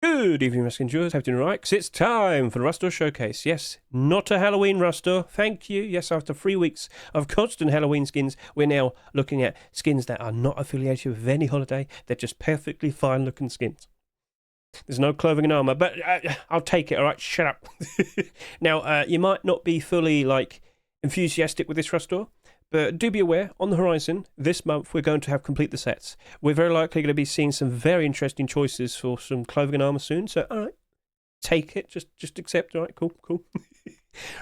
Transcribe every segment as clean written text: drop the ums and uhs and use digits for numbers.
Good evening, Ruskin Jewels. Hope you're doing right, 'cause it's time for the Rustor Showcase. Yes, not a Halloween Rustor. Thank you. Yes, after 3 weeks of constant Halloween skins, we're now looking at skins that are not affiliated with any holiday. They're just perfectly fine looking skins. There's no clothing and armor, but I'll take it. All right, shut up. Now, you might not be fully enthusiastic with this Rustor, but do be aware, on the horizon, this month we're going to have complete the sets. We're very likely going to be seeing some very interesting choices for some clothing and armour soon, so alright, take it, just accept, alright, cool.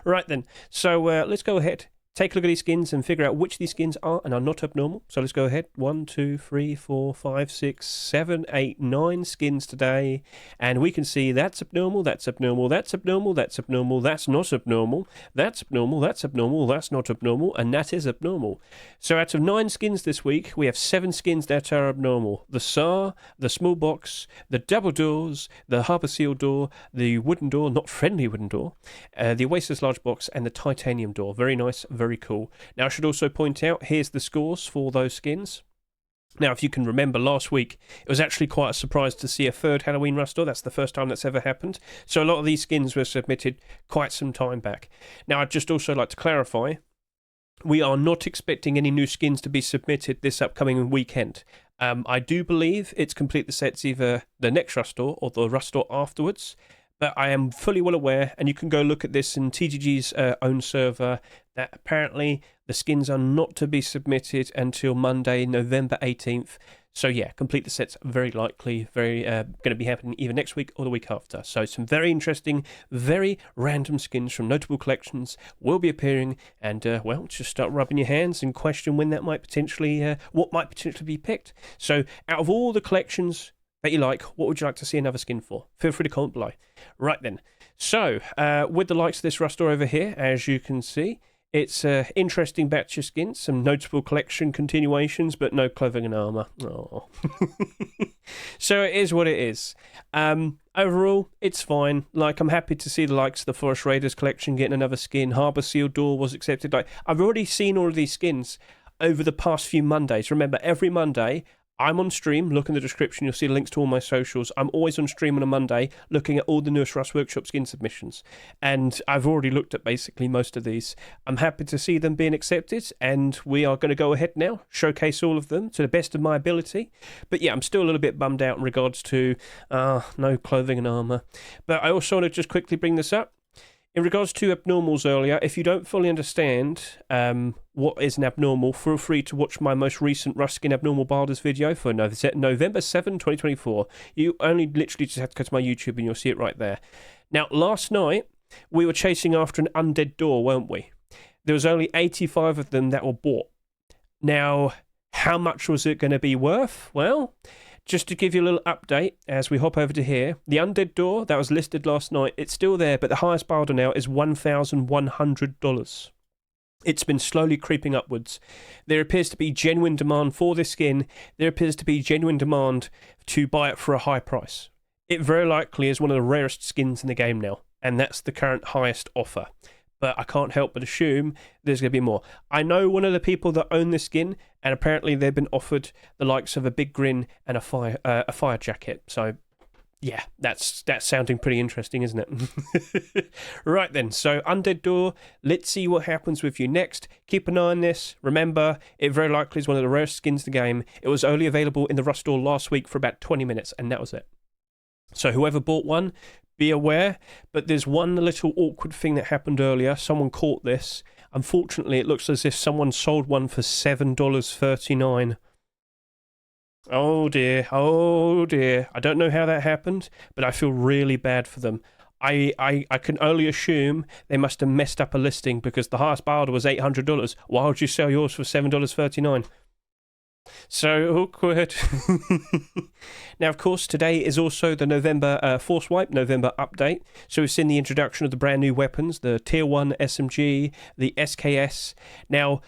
Right then, so let's go ahead, take a look at these skins and figure out which of these skins are and are not abnormal. So let's go ahead, 1, 2, 3, 4, 5, 6, 7, 8, 9 skins today, and we can see that's abnormal, that's abnormal, that's abnormal, that's abnormal, that's not abnormal, that's abnormal, that's abnormal, that's not abnormal, and that is abnormal. So out of 9 skins this week, we have 7 skins that are abnormal. The SAR, the small box, the double doors, the harbour seal door, the wooden door, not friendly wooden door, the Oasis Large Box, and the titanium door. Very nice, very cool. Now I should also point out, here's the scores for those skins. Now, if you can remember last week, it was actually quite a surprise to see a third Halloween Rustor. That's the first time that's ever happened. So a lot of these skins were submitted quite some time back. Now, I'd just also like to clarify, we are not expecting any new skins to be submitted this upcoming weekend. I do believe it's complete the sets either the next Rustor or the Rustor afterwards. But I am fully well aware, and you can go look at this in TGG's own server, that apparently the skins are not to be submitted until Monday, November 18th. So yeah, complete the sets very likely, going to be happening either next week or the week after. So some very interesting, very random skins from notable collections will be appearing, and well, just start rubbing your hands and question when that might potentially, what might potentially be picked. So out of all the collections that you like, what would you like to see another skin for? Feel free to comment below. Right then, so with the likes of this Rustor over here, as you can see, it's an interesting batch of skins, some notable collection continuations, but no clothing and armour. Oh. So it is what it is. Overall, it's fine. I'm happy to see the likes of the Forest Raiders collection getting another skin. Harbour Seal Door was accepted. I've already seen all of these skins over the past few Mondays. Remember, every Monday, I'm on stream. Look in the description, you'll see the links to all my socials. I'm always on stream on a Monday looking at all the newest Rust Workshop skin submissions. And I've already looked at basically most of these. I'm happy to see them being accepted, and we are going to go ahead now, showcase all of them to the best of my ability. But yeah, I'm still a little bit bummed out in regards to no clothing and armour. But I also want to just quickly bring this up. In regards to abnormals earlier, if you don't fully understand what is an abnormal, feel free to watch my most recent Ruskin Abnormal Barders video for November 7, 2024. You only literally just have to go to my YouTube and you'll see it right there. Now, last night, we were chasing after an undead door, weren't we? There was only 85 of them that were bought. Now, how much was it going to be worth? Well, just to give you a little update as we hop over to here, the undead door that was listed last night, it's still there, but the highest barter now is $1,100. It's been slowly creeping upwards. There appears to be genuine demand for this skin. There appears to be genuine demand to buy it for a high price. It very likely is one of the rarest skins in the game now, and that's the current highest offer. But I can't help but assume there's going to be more. I know one of the people that own this skin, and apparently they've been offered the likes of a big grin and a fire jacket. So, yeah, that's sounding pretty interesting, isn't it? Right then, so Undead Door, let's see what happens with you next. Keep an eye on this. Remember, it very likely is one of the rarest skins in the game. It was only available in the Rust Store last week for about 20 minutes, and that was it. So whoever bought one, be aware, but there's one little awkward thing that happened earlier. Someone caught this. Unfortunately, it looks as if someone sold one for $7.39. Oh dear, oh dear. I don't know how that happened, but I feel really bad for them. I can only assume they must have messed up a listing because the highest barter was $800. Why would you sell yours for $7.39? So awkward. Now, of course, today is also the November Force Wipe, November update. So we've seen the introduction of the brand new weapons, the Tier 1 SMG, the SKS. Now,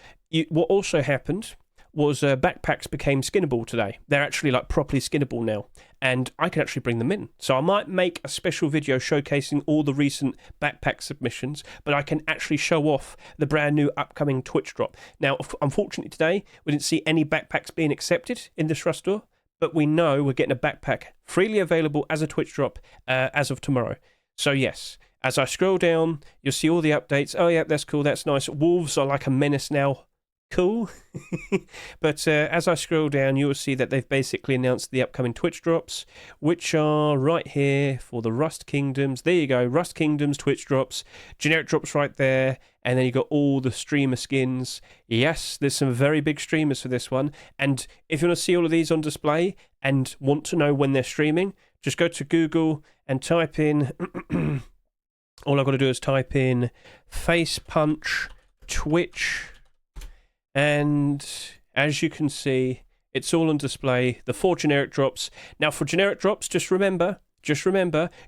what also happened was backpacks became skinnable today. They're actually properly skinnable now, and I can actually bring them in. So I might make a special video showcasing all the recent backpack submissions, but I can actually show off the brand new upcoming Twitch drop. Now, unfortunately today, we didn't see any backpacks being accepted in this Rustor, but we know we're getting a backpack freely available as a Twitch drop as of tomorrow. So yes, as I scroll down, you'll see all the updates. Oh yeah, that's cool, that's nice. Wolves are like a menace now. Cool. But as I scroll down, you will see that they've basically announced the upcoming Twitch drops, which are right here for the Rust Kingdoms. There you go, Rust Kingdoms Twitch drops, generic drops right there, and then you got all the streamer skins. Yes, there's some very big streamers for this one, and if you want to see all of these on display and want to know when they're streaming, just go to Google and type in all I've got to do is type in Face Punch Twitch. And as you can see, it's all on display. The 4 generic drops. Now, for generic drops, just remember,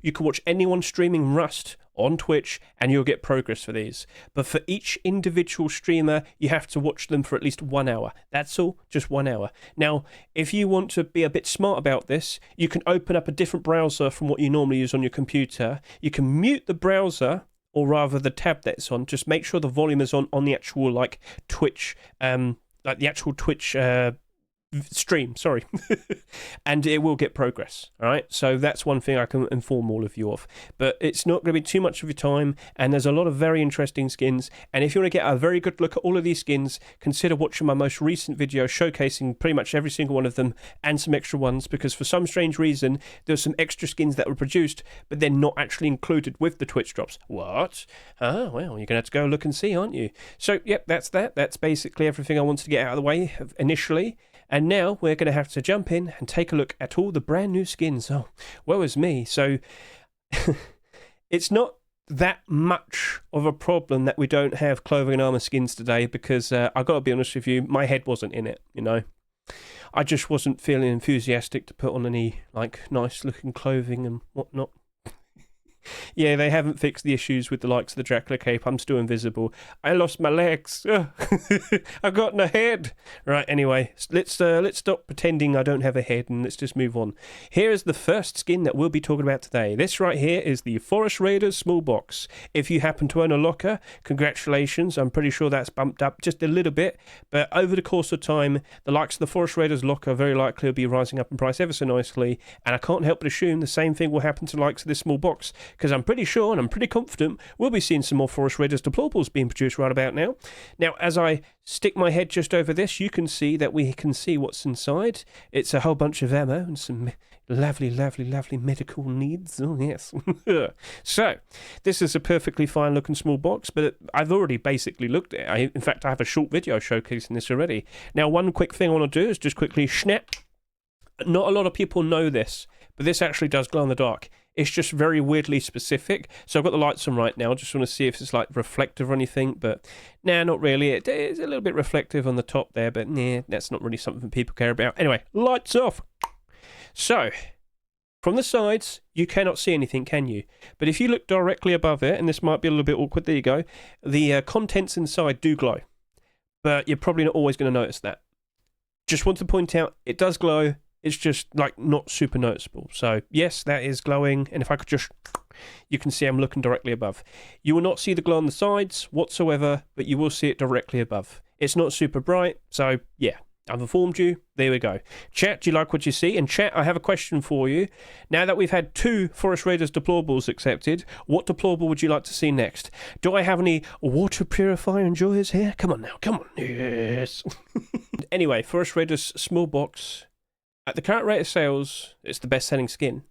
you can watch anyone streaming Rust on Twitch and you'll get progress for these. But for each individual streamer, you have to watch them for at least 1 hour. That's all, just 1 hour. Now, if you want to be a bit smart about this, you can open up a different browser from what you normally use on your computer. You can mute the browser, or rather the tab that's on. Just make sure the volume is on the actual like Twitch, like the actual Twitch stream, sorry. And it will get progress. All right, so that's one thing I can inform all of you of, but it's not going to be too much of your time, and there's a lot of very interesting skins. And if you want to get a very good look at all of these skins, consider watching my most recent video showcasing pretty much every single one of them and some extra ones, because for some strange reason there's some extra skins that were produced but they're not actually included with the Twitch drops. What? Ah, well, you're gonna have to go look and see, aren't you? So yep, that's basically everything I wanted to get out of the way initially. And now we're going to have to jump in and take a look at all the brand new skins. Oh, woe is me. So it's not that much of a problem that we don't have clothing and armor skins today, because I've got to be honest with you, my head wasn't in it, you know. I just wasn't feeling enthusiastic to put on any like nice looking clothing and whatnot. Yeah, they haven't fixed the issues with the likes of the Dracula cape. I'm still invisible. I lost my legs. I've got no head. Right, anyway, let's stop pretending I don't have a head and let's just move on. Here is the first skin that we'll be talking about today. This right here is the Forest Raiders small box. If you happen to own a locker, congratulations. I'm pretty sure that's bumped up just a little bit, but over the course of time, the likes of the Forest Raiders locker very likely will be rising up in price ever so nicely, and I can't help but assume the same thing will happen to the likes of this small box, because I'm pretty sure and I'm pretty confident we'll be seeing some more Forest Raiders deplorables being produced right about now. Now, as I stick my head just over this, you can see that we can see what's inside. It's a whole bunch of ammo and some lovely medical needs. Oh, yes. So, this is a perfectly fine looking small box, but I've already basically looked at it. In fact, I have a short video showcasing this already. Now, one quick thing I want to do is just quickly snap. Not a lot of people know this, but this actually does glow in the dark. It's just very weirdly specific. So I've got the lights on right now. Just want to see if it's like reflective or anything, but nah, not really. It is a little bit reflective on the top there, but nah, that's not really something people care about. Anyway, lights off. So, from the sides, you cannot see anything, can you? But if you look directly above it, and this might be a little bit awkward, there you go, the contents inside do glow. But you're probably not always going to notice that. Just want to point out, it does glow. It's just like not super noticeable. So yes, that is glowing, and if I could just, you can see I'm looking directly above. You will not see the glow on the sides whatsoever, but you will see it directly above. It's not super bright, so yeah, I've informed you. There we go. Chat, do you like what you see? And chat, I have a question for you. Now that we've had 2 Forest Raiders deplorables accepted, what deplorable would you like to see next? Do I have any water purifier enjoyers here? Come on now, come on. Yes. Anyway, Forest Raiders small box. At the current rate of sales, it's the best-selling skin.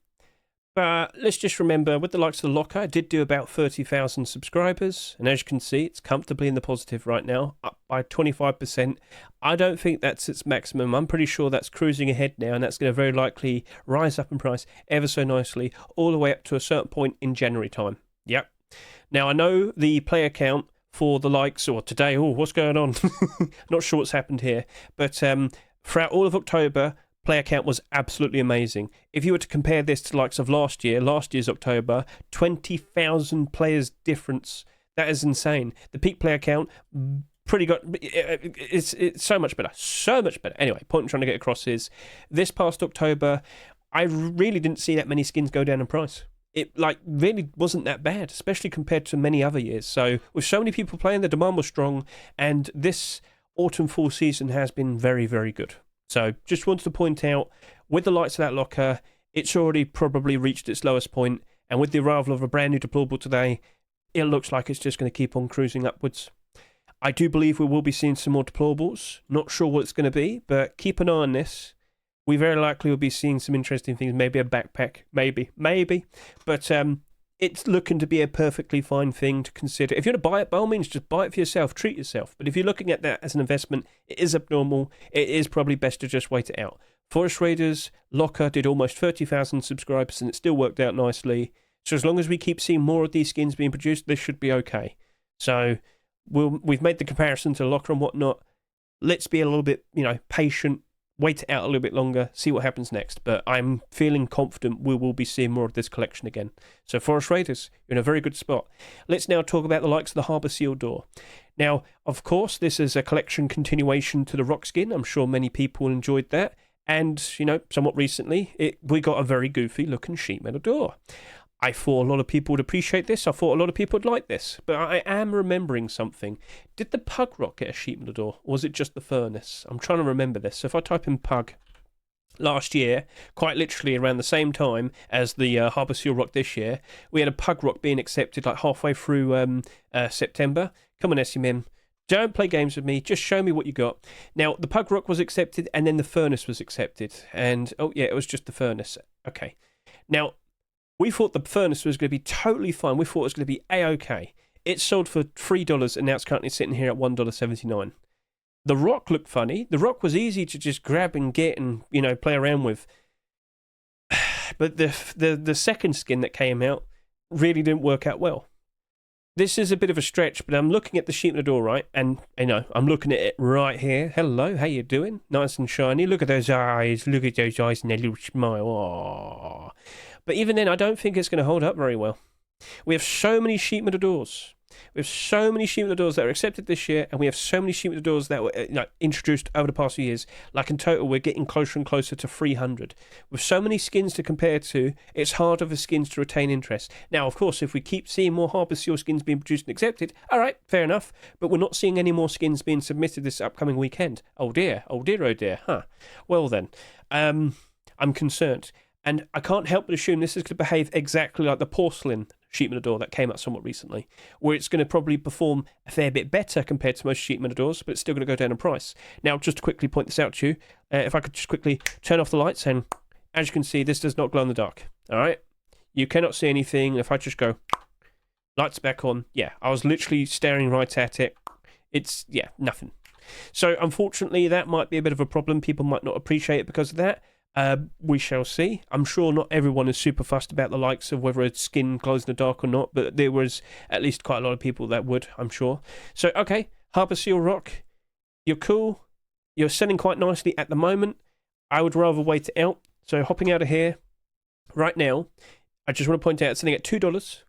But let's just remember, with the likes of the locker, it did do about 30,000 subscribers. And as you can see, it's comfortably in the positive right now, up by 25%. I don't think that's its maximum. I'm pretty sure that's cruising ahead now, and that's going to very likely rise up in price ever so nicely, all the way up to a certain point in January time. Yep. Now, I know the player count for the likes, or today, oh, what's going on? Not sure what's happened here. But throughout all of October, player count was absolutely amazing. If you were to compare this to the likes of last year's October, 20,000 players difference. That is insane. The peak player count, pretty good. It's so much better. So much better. Anyway, point I'm trying to get across is, this past October, I really didn't see that many skins go down in price. It like really wasn't that bad, especially compared to many other years. So with so many people playing, the demand was strong, and this autumn fall season has been very, very good. So just wanted to point out, with the likes of that locker, it's already probably reached its lowest point, and with the arrival of a brand new deployable today, it looks like it's just going to keep on cruising upwards. I do believe we will be seeing some more deployables. Not sure what it's going to be, but keep an eye on this. We very likely will be seeing some interesting things. Maybe a backpack. Maybe. But it's looking to be a perfectly fine thing to consider. If you want to buy it, by all means, just buy it for yourself. Treat yourself. But if you're looking at that as an investment, it is abnormal. It is probably best to just wait it out. Forest Raiders locker did almost 30,000 subscribers, and it still worked out nicely. So as long as we keep seeing more of these skins being produced, this should be okay. So we've made the comparison to locker and whatnot. Let's be a little bit, patient. Wait it out a little bit longer, see what happens next. But I'm feeling confident we will be seeing more of this collection again. So Forest Raiders, you're in a very good spot. Let's now talk about the likes of the Harbour Seal door. Now, of course, this is a collection continuation to the rock skin. I'm sure many people enjoyed that. And, somewhat recently, we got a very goofy looking sheet metal door. I thought a lot of people would appreciate this. I thought a lot of people would like this. But I am remembering something. Did the Pug Rock get a sheet metal door? Or was it just the Furnace? I'm trying to remember this. So if I type in Pug last year, quite literally around the same time as the Harbour Seal Rock this year, we had a Pug Rock being accepted like halfway through September. Come on, SMM. Don't play games with me. Just show me what you got. Now, the Pug Rock was accepted and then the Furnace was accepted. And, it was just the Furnace. Okay. Now, we thought the Furnace was going to be totally fine. We thought it was going to be A-OK. It sold for $3 and now it's currently sitting here at $1.79. The Rock looked funny. The Rock was easy to just grab and get and, play around with. But the second skin that came out really didn't work out well. This is a bit of a stretch, but I'm looking at the sheet metal door, right? And, I'm looking at it right here. Hello, how you doing? Nice and shiny. Look at those eyes. Look at those eyes and their little smile. Aww. But even then, I don't think it's going to hold up very well. We have so many sheet metal doors. We have so many sheet metal doors that are accepted this year, and we have so many sheet metal doors that were introduced over the past few years. Like in total, we're getting closer and closer to 300. With so many skins to compare to, it's harder for skins to retain interest. Now, of course, if we keep seeing more Harbour Seal skins being produced and accepted, all right, fair enough. But we're not seeing any more skins being submitted this upcoming weekend. Oh dear, huh. Well then, I'm concerned. And I can't help but assume this is going to behave exactly like the porcelain sheet metal door that came out somewhat recently, where it's going to probably perform a fair bit better compared to most sheet metal doors, but it's still going to go down in price. Now, just to quickly point this out to you, if I could just quickly turn off the lights, and as you can see, this does not glow in the dark. All right? You cannot see anything. If I just go, lights back on, I was literally staring right at it. It's, nothing. So, unfortunately, that might be a bit of a problem. People might not appreciate it because of that. We shall see. I'm sure not everyone is super fussed about the likes of whether a skin glows in the dark or not, but there was at least quite a lot of people that would, I'm sure. So, okay, Harbour Seal Rock, you're cool. You're selling quite nicely at the moment. I would rather wait it out. So, hopping out of here right now, I just want to point out it's selling at $2.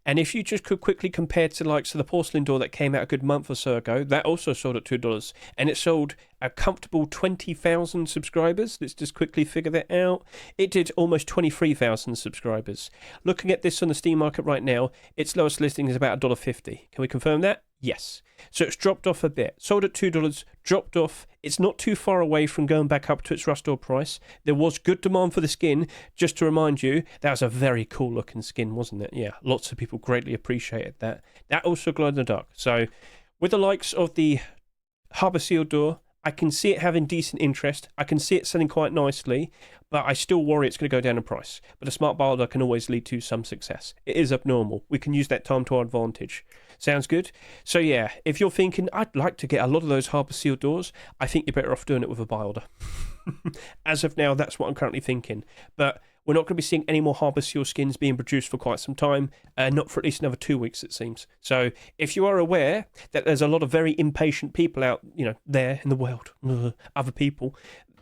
And if you just could quickly compare to the likes of the porcelain door that came out a good month or so ago, that also sold at $2. And it sold a comfortable 20,000 subscribers. Let's just quickly figure that out. It did almost 23,000 subscribers. Looking at this on the Steam market right now, its lowest listing is about $1.50. Can we confirm that? Yes. So it's dropped off a bit. Sold at $2, dropped off. It's not too far away from going back up to its restore price. There was good demand for the skin. Just to remind you, that was a very cool looking skin, wasn't it? Yeah, lots of people greatly appreciated that. That also glowed in the dark. So with the likes of the Harbour Seal door, I can see it having decent interest. I can see it selling quite nicely, but I still worry it's going to go down in price. But a smart builder can always lead to some success. It is abnormal. We can use that time to our advantage. Sounds good? So yeah, if you're thinking, I'd like to get a lot of those Harbour Seal doors, I think you're better off doing it with a buy order. As of now, that's what I'm currently thinking. But we're not going to be seeing any more Harbour Seal skins being produced for quite some time, not for at least another 2 weeks, it seems. So if you are aware that there's a lot of very impatient people out, there in the world, other people,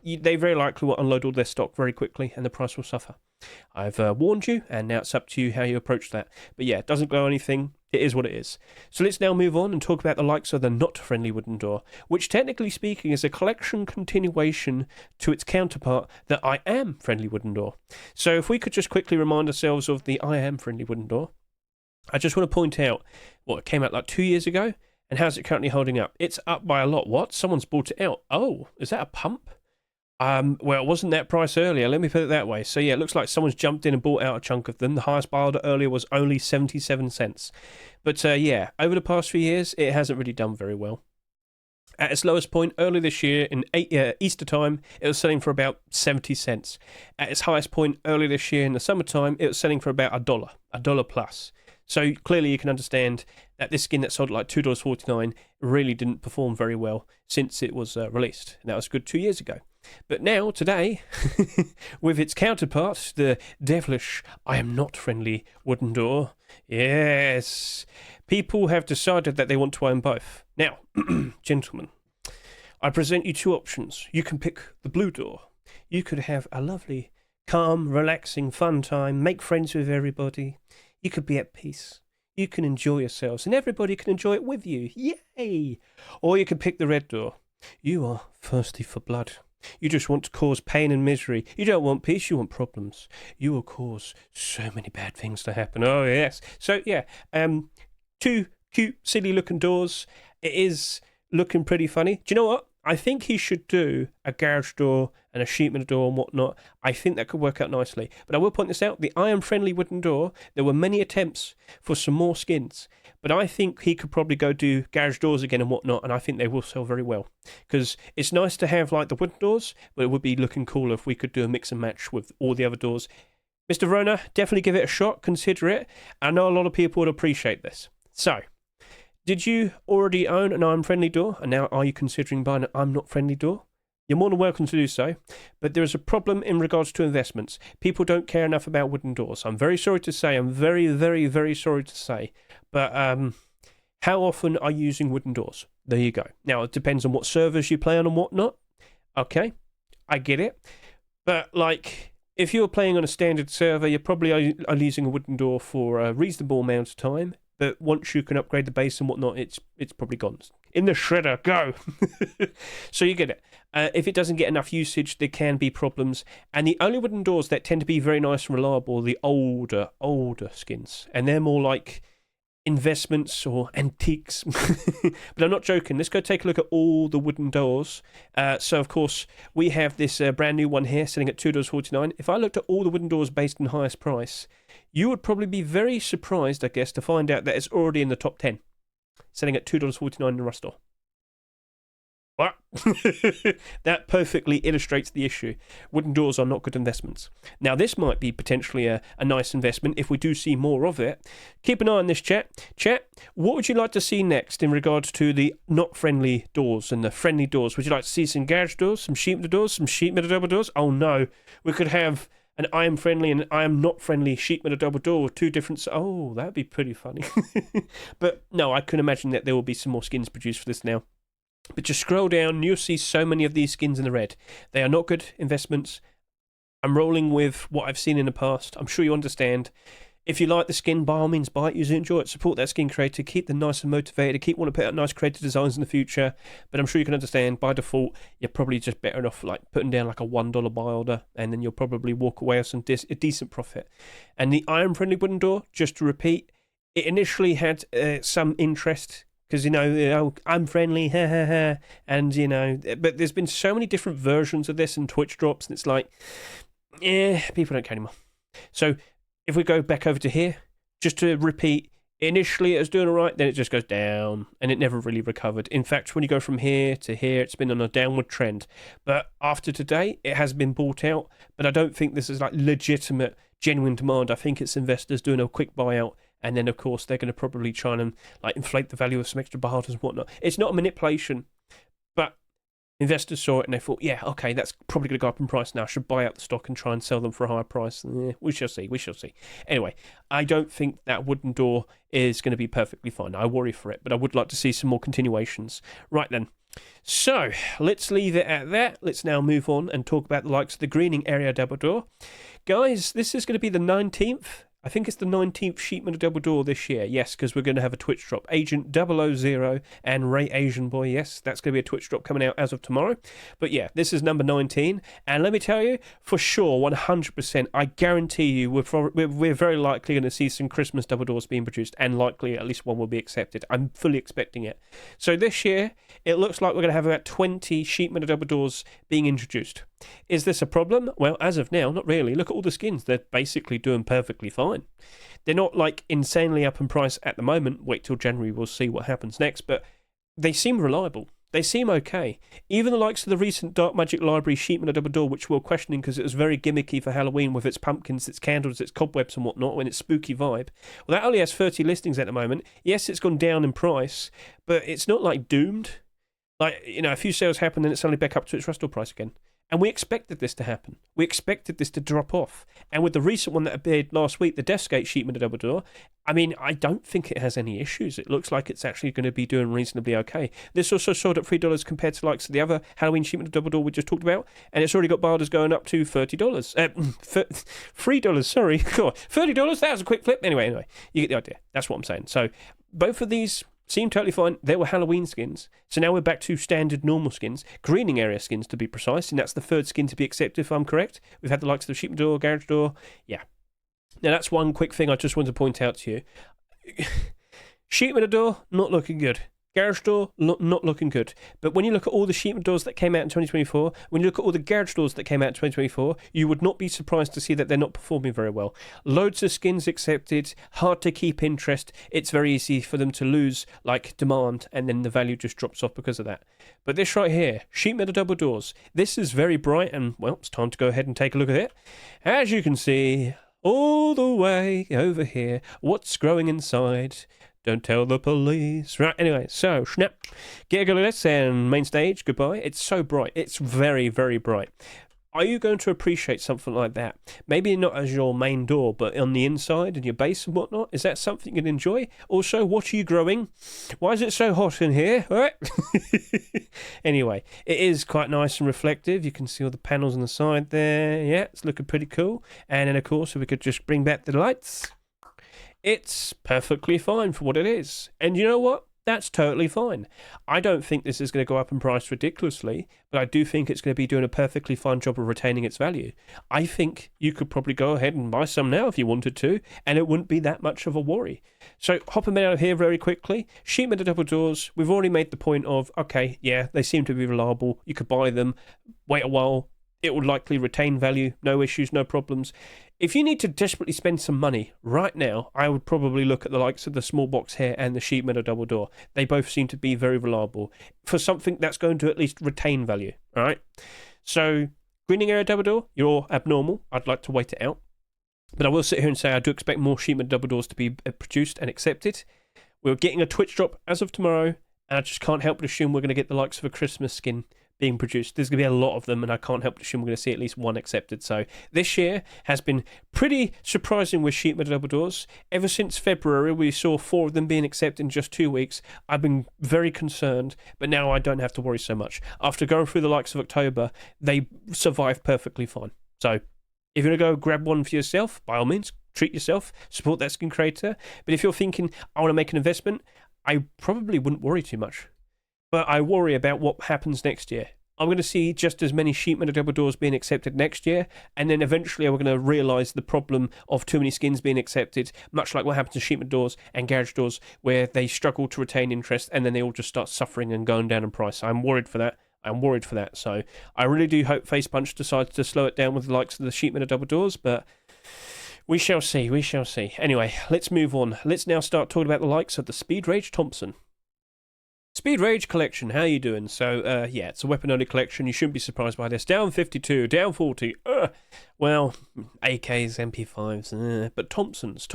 they very likely will unload all their stock very quickly and the price will suffer. I've warned you, and now it's up to you how you approach that. But yeah, it doesn't glow anything. It is what it is. So let's now move on and talk about the likes of the not friendly wooden door, which technically speaking is a collection continuation to its counterpart, the I am friendly wooden door. So if we could just quickly remind ourselves of the I am friendly wooden door, I just want to point out what it came out like 2 years ago, and how's it currently holding up? It's up by a lot. What? Someone's bought it out. Oh, is that a pump? Well, it wasn't that price earlier. Let me put it that way. So yeah, it looks like someone's jumped in and bought out a chunk of them. The highest buy order earlier was only 77 cents. But yeah, over the past few years, it hasn't really done very well. At its lowest point early this year in Easter time, it was selling for about 70 cents. At its highest point early this year in the summertime, it was selling for about a dollar plus. So clearly you can understand that this skin that sold at like $2.49 really didn't perform very well since it was released. And that was a good 2 years ago. But now, today, with its counterpart, the devilish, I am not friendly wooden door, yes, people have decided that they want to own both. Now, gentlemen, I present you two options. You can pick the blue door. You could have a lovely, calm, relaxing, fun time, make friends with everybody. You could be at peace. You can enjoy yourselves, and everybody can enjoy it with you. Yay! Or you can pick the red door. You are thirsty for blood. You just want to cause pain and misery. You don't want peace, you want problems. You will cause so many bad things to happen. Oh, yes. So, yeah, two cute, silly-looking doors. It is looking pretty funny. Do you know what? I think he should do a garage door and a sheet metal door and whatnot. I think that could work out nicely. But I will point this out. The iron-friendly wooden door, there were many attempts for some more skins. But I think he could probably go do garage doors again and whatnot, and I think they will sell very well. Because it's nice to have like the wooden doors, but it would be looking cool if we could do a mix and match with all the other doors. Mr. Rona, definitely give it a shot, consider it. I know a lot of people would appreciate this. So, did you already own an I'm friendly door, and now are you considering buying an I'm not friendly door? You're more than welcome to do so, but there is a problem in regards to investments. People don't care enough about wooden doors. I'm very sorry to say, I'm very, very, very sorry to say, but how often are you using wooden doors? There you go. Now, it depends on what servers you play on and whatnot. Okay, I get it. But, like, if you're playing on a standard server, you're probably only using a wooden door for a reasonable amount of time. But once you can upgrade the base and whatnot, it's probably gone. In the shredder, go! So you get it. If it doesn't get enough usage, there can be problems. And the only wooden doors that tend to be very nice and reliable are the older skins. And they're more like investments or antiques. But I'm not joking. Let's go take a look at all the wooden doors. So, of course, we have this brand new one here sitting at $2.49. If I looked at all the wooden doors based on highest price, you would probably be very surprised, I guess, to find out that it's already in the top 10, selling at $2.49 in the Rust store. What? That perfectly illustrates the issue. Wooden doors are not good investments. Now, this might be potentially a nice investment if we do see more of it. Keep an eye on this, chat. Chat, what would you like to see next in regards to the not friendly doors and the friendly doors? Would you like to see some garage doors, some sheet metal doors, some sheet metal double doors? Oh, no. We could have an I am friendly and I am not friendly sheet metal double door with two different... Oh, that'd be pretty funny. But no, I can imagine that there will be some more skins produced for this now. But just scroll down and you'll see so many of these skins in the red. They are not good investments. I'm rolling with what I've seen in the past. I'm sure you understand. If you like the skin, by all means buy it, use it, enjoy it, support that skin creator, keep them nice and motivated, keep wanting to put out nice creative designs in the future. But I'm sure you can understand, by default, you're probably just better off like putting down like a $1 buy order, and then you'll probably walk away with some a decent profit. And the iron friendly wooden door, just to repeat, it initially had some interest. Because, you know, I'm friendly, ha ha ha, and, you know, but there's been so many different versions of this and Twitch drops, and it's like, people don't care anymore. So, if we go back over to here, just to repeat, initially it was doing all right, then it just goes down, and it never really recovered. In fact, when you go from here to here, it's been on a downward trend. But after today, it has been bought out, but I don't think this is like legitimate, genuine demand. I think it's investors doing a quick buyout. And then, of course, they're going to probably try and like inflate the value of some extra buy orders and whatnot. It's not a manipulation, but investors saw it and they thought, yeah, okay, that's probably going to go up in price now. I should buy out the stock and try and sell them for a higher price. We shall see. We shall see. Anyway, I don't think that wooden door is going to be perfectly fine. I worry for it, but I would like to see some more continuations. Right then. So, let's leave it at that. Let's now move on and talk about the likes of the greening area double door. Guys, this is going to be the 19th. I think it's the 19th sheet metal double door this year. Yes, because we're going to have a Twitch drop. Agent 000 and Ray Asian Boy. Yes, that's going to be a Twitch drop coming out as of tomorrow. But yeah, this is number 19. And let me tell you, for sure, 100%, I guarantee you we're very likely going to see some Christmas double doors being produced. And likely at least one will be accepted. I'm fully expecting it. So this year, it looks like we're going to have about 20 sheet metal double doors being introduced. Is this a problem? Well, as of now, not really. Look at all the skins. They're basically doing perfectly fine. They're not like insanely up in price at the moment. Wait till January, we'll see what happens next. But they seem reliable. They seem okay. Even the likes of the recent Dark Magic Library Sheepman a Double Door, which we were questioning because it was very gimmicky for Halloween with its pumpkins, its candles, its cobwebs and whatnot, and its spooky vibe. Well, that only has 30 listings at the moment. Yes, it's gone down in price, but it's not like doomed. Like, you know, a few sales happen and it's suddenly back up to its restore price again. And we expected this to happen. We expected this to drop off. And with the recent one that appeared last week, the Deathgate Sheepman a Double Door, I mean, I don't think it has any issues. It looks like it's actually going to be doing reasonably okay. This also sold at $3 compared to likes of the other Halloween Sheepman a Double Door we just talked about. And it's already got barders going up to $30. $3, sorry. God, $30, that was a quick flip. Anyway, you get the idea. That's what I'm saying. So both of these seem totally fine. They were Halloween skins. So now we're back to standard normal skins. Greening area skins, to be precise. And that's the third skin to be accepted, if I'm correct. We've had the likes of the Sheepman Door, Garage Door. Yeah. Now, that's one quick thing I just want to point out to you. Sheepman Door, not looking good. Garage Door, not looking good. But when you look at all the Sheepman Doors that came out in 2024, when you look at all the Garage Doors that came out in 2024, you would not be surprised to see that they're not performing very well. Loads of skins accepted, hard to keep interest. It's very easy for them to lose, like, demand, and then the value just drops off because of that. But this right here, Sheepman Double Doors, this is very bright, and, well, it's time to go ahead and take a look at it. As you can see, all the way over here, what's growing inside? Don't tell the police. Right, anyway, so, snap. Get a go at this and main stage, goodbye. It's so bright. It's very, very bright. Are you going to appreciate something like that? Maybe not as your main door, but on the inside and your base and whatnot. Is that something you'd enjoy? Also, what are you growing? Why is it so hot in here? Anyway, it is quite nice and reflective. You can see all the panels on the side there. Yeah, it's looking pretty cool. And then, of course, if we could just bring back the lights, it's perfectly fine for what it is. And you know what? That's totally fine. I don't think this is going to go up in price ridiculously, but I do think it's going to be doing a perfectly fine job of retaining its value. I think you could probably go ahead and buy some now if you wanted to, and it wouldn't be that much of a worry. So hopping out of here very quickly, Sheepman Double Doors, we've already made the point of, okay, yeah, they seem to be reliable. You could buy them, wait a while, it would likely retain value, no issues, no problems. If you need to desperately spend some money right now, I would probably look at the likes of the small box here and the Sheepman Double Door. They both seem to be very reliable for something that's going to at least retain value. All right. So greening area double door, you're abnormal. I'd like to wait it out. But I will sit here and say I do expect more Sheepman Double Doors to be produced and accepted. We're getting a Twitch drop as of tomorrow, and I just can't help but assume we're going to get the likes of a Christmas skin being produced. There's going to be a lot of them, and I can't help but assume we're going to see at least one accepted. So this year has been pretty surprising with Sheepman Double Doors. Ever since February, we saw 4 of them being accepted in just 2 weeks. I've been very concerned, but now I don't have to worry so much. After going through the likes of October, they survived perfectly fine. So if you're going to go grab one for yourself, by all means, treat yourself, support that skin creator. But if you're thinking, I want to make an investment, I probably wouldn't worry too much. But I worry about what happens next year. I'm going to see just as many Sheepman Double Doors being accepted next year, and then eventually we're going to realise the problem of too many skins being accepted, much like what happens to Sheepman Doors and Garage Doors, where they struggle to retain interest, and then they all just start suffering and going down in price. I'm worried for that. So I really do hope Face Punch decides to slow it down with the likes of the Sheepman Double Doors, but we shall see. Anyway, let's move on. Let's now start talking about the likes of the Speed Rage Thompson. Speed Rage collection, how you doing? So, yeah, it's a weapon-only collection. You shouldn't be surprised by this. Down 52, down 40. Well, AKs, MP5s, but Thompsons.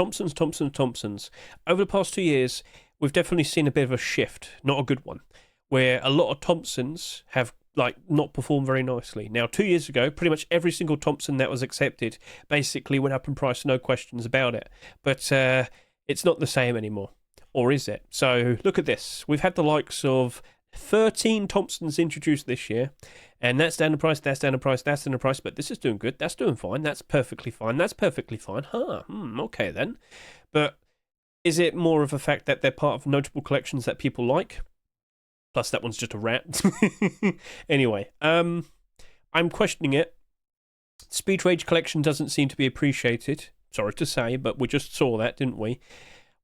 Over the past 2 years, we've definitely seen a bit of a shift, not a good one, where a lot of Thompsons have not performed very nicely. Now, 2 years ago, pretty much every single Thompson that was accepted basically went up in price, no questions about it. But it's not the same anymore. Or is it? So look at this. We've had the likes of 13 Thompsons introduced this year, and that's down the price, but this is doing good, that's doing fine, that's perfectly fine. Okay then. But is it more of a fact that they're part of notable collections that people like? Plus that one's just a rat. Anyway, I'm questioning it. Speed Rage collection doesn't seem to be appreciated. Sorry to say, but we just saw that, didn't we?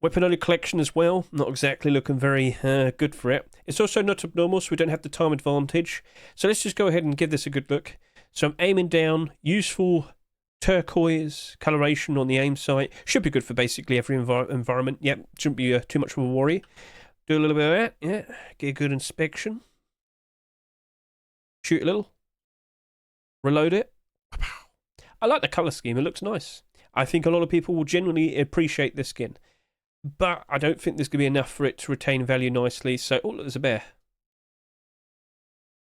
Weapon-only collection as well, not exactly looking very good for it. It's also not abnormal, so we don't have the time advantage. So let's just go ahead and give this a good look. So I'm aiming down, useful turquoise coloration on the aim sight. Should be good for basically every environment. Yep, shouldn't be too much of a worry. Do a little bit of that, yeah. Get a good inspection. Shoot a little. Reload it. I like the colour scheme, it looks nice. I think a lot of people will genuinely appreciate this skin. But I don't think there's going to be enough for it to retain value nicely. So, oh, look, there's a bear.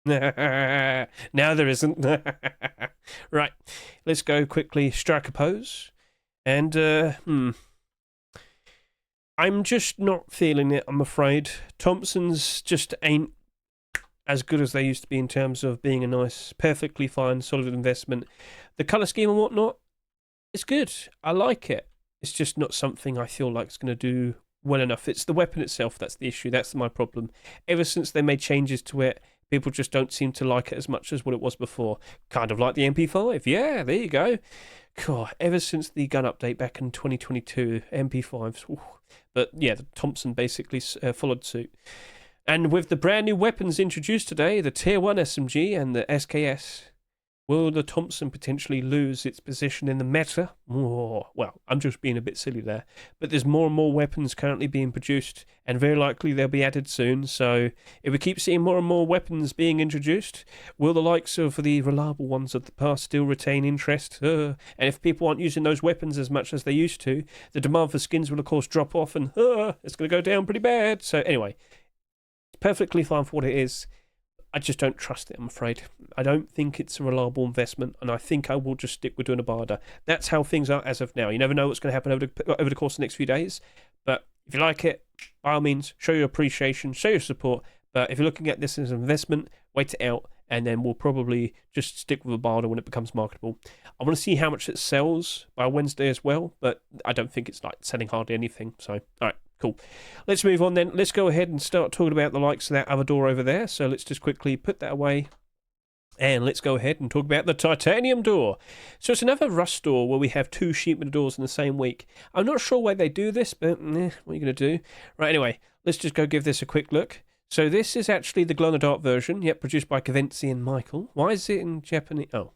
Now there isn't. Right, let's go quickly strike a pose. And, I'm just not feeling it, I'm afraid. Thompson's just ain't as good as they used to be in terms of being a nice, perfectly fine, solid investment. The colour scheme and whatnot, it's good. I like it. It's just not something I feel like it's going to do well enough. It's the weapon itself that's the issue. That's my problem. Ever since they made changes to it, people just don't seem to like it as much as what it was before. Kind of like the MP5. Yeah, there you go. God, ever since the gun update back in 2022, MP5s. Ooh. But yeah, the Thompson basically followed suit. And with the brand new weapons introduced today, the Tier 1 SMG and the SKS, will the Thompson potentially lose its position in the meta? Oh, well, I'm just being a bit silly there. But there's more and more weapons currently being produced, and very likely they'll be added soon. So if we keep seeing more and more weapons being introduced, will the likes of the reliable ones of the past still retain interest? And if people aren't using those weapons as much as they used to, the demand for skins will, of course, drop off, and it's going to go down pretty bad. So anyway, it's perfectly fine for what it is. I just don't trust it, I'm afraid. I don't think it's a reliable investment, and I think I will just stick with doing a barter. That's how things are as of now. You never know what's going to happen over the course of the next few days, but if you like it, by all means, show your appreciation, show your support, but if you're looking at this as an investment, wait it out, and then we'll probably just stick with a barter when it becomes marketable. I want to see how much it sells by Wednesday as well, but I don't think it's like selling hardly anything, so, alright. Cool. Let's move on then. Let's go ahead and start talking about the likes of that other door over there. So let's just quickly put that away. And let's go ahead and talk about the titanium door. So it's another rust door where we have two sheet metal doors in the same week. I'm not sure why they do this, but what are you going to do? Right, anyway, let's just go give this a quick look. So this is actually the glow-in-the-dark version, yep, produced by Cavency and Michael. Why is it in Japanese? Oh.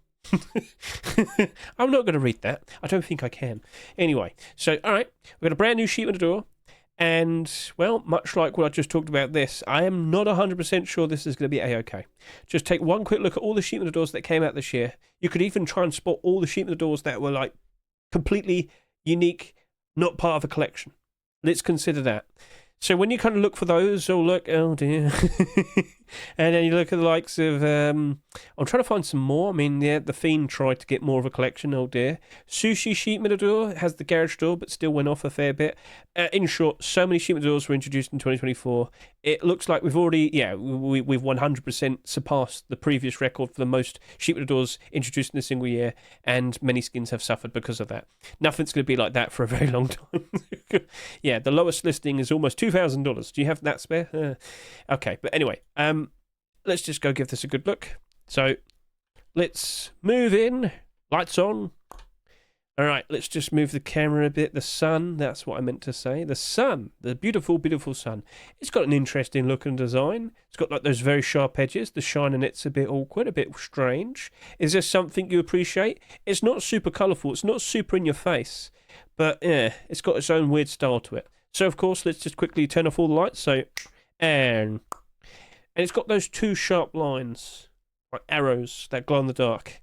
I'm not going to read that. I don't think I can. Anyway, so, all right, we've got a brand new sheet metal door. And, well, much like what I just talked about this, I am not 100% sure this is going to be A-OK. Just take one quick look at all the sheet metal doors that came out this year. You could even try and spot all the sheet metal doors that were, like, completely unique, not part of a collection. Let's consider that. So when you kind of look for those, oh dear. And then you look at the likes of, I'm trying to find some more. I mean, yeah, the Fiend tried to get more of a collection, oh dear. Sushi sheet metal door has the garage door, but still went off a fair bit. In short, so many sheet metal doors were introduced in 2024. It looks like we've already, we've 100% surpassed the previous record for the most sheet metal doors introduced in a single year, and many skins have suffered because of that. Nothing's going to be like that for a very long time. Yeah, the lowest listing is almost $2,000. Do you have that spare? Okay, but anyway, let's just go give this a good look. So, let's move in. Lights on. All right, let's just move the camera a bit. The sun, that's what I meant to say. The sun, the beautiful, beautiful sun. It's got an interesting look and design. It's got like those very sharp edges. The shine in it's a bit awkward, a bit strange. Is this something you appreciate? It's not super colourful. It's not super in your face. But, yeah, it's got its own weird style to it. So, of course, let's just quickly turn off all the lights. So, and it's got those two sharp lines, like arrows that glow in the dark.